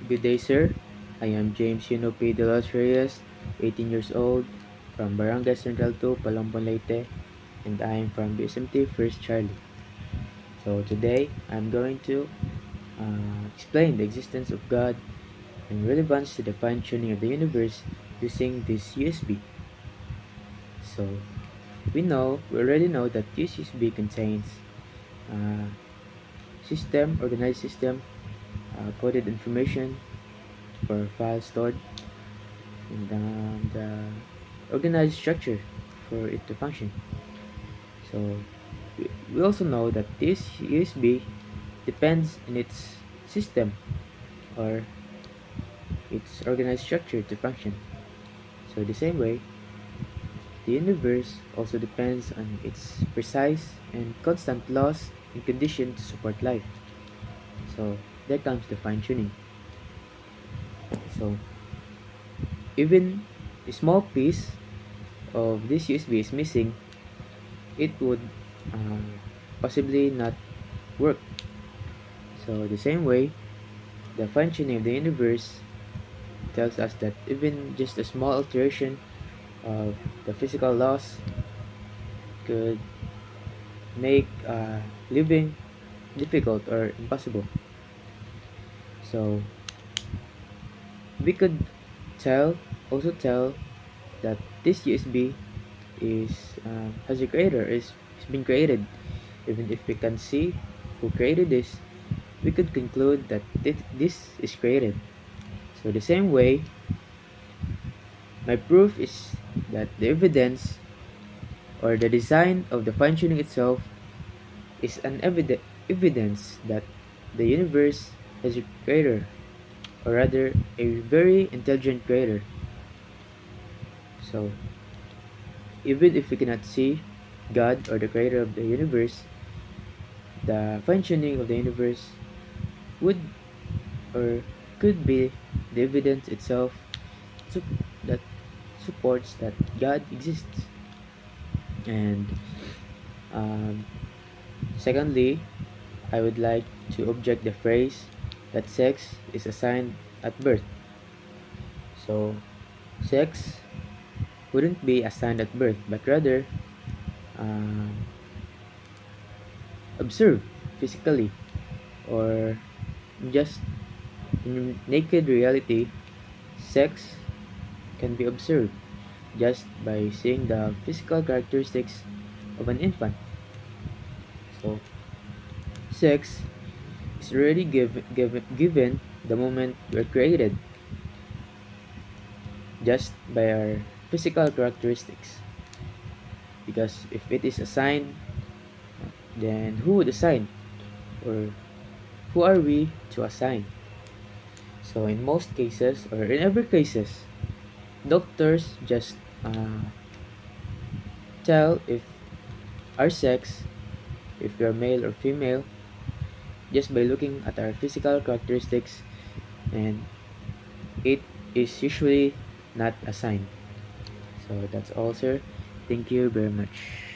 Good day, sir. I am James P. de los Reyes, 18 years old, from Barangay Central 2, Palombon, Leyte, and I am from BSMT First Charlie. So today, I'm going to explain the existence of God and relevance to the fine-tuning of the universe using this USB. So we already know that this USB contains uh, organized system, coded information for files stored and the organized structure for it to function. So we also know that this USB depends on its system or its organized structure to function. So the same way, the universe also depends on its precise and constant laws and conditions to support life. So there comes the fine tuning. So even a small piece of this USB is missing, it would uh, possibly not work. So the same way, the functioning of the universe tells us that even just a small alteration of the physical laws could make living difficult or impossible. So we could also tell that this USB is has a creator is been created. Even if we can see who created this, we could conclude that this is created. So the same way, my proof is that the evidence or the design of the fine-tuning itself is an evidence that the universe has a creator, or rather a very intelligent creator. So even if we cannot see God or the creator of the universe, the fine-tuning of the universe would or could be the evidence itself that supports that God exists. And um, secondly, I would like to object the phrase that sex is assigned at birth. So, sex wouldn't be assigned at birth, but rather um, observed physically or just in naked reality. Sex can be observed just by seeing the physical characteristics of an infant. So, sex is already given the moment we're created just by our physical characteristics. Because if it is assigned, then who would assign? Or who are we to assign? So in most cases, or in every cases, doctors just tell if our sex, if we are male or female, just by looking at our physical characteristics, and it is usually not assigned. So that's all, sir. Thank you very much.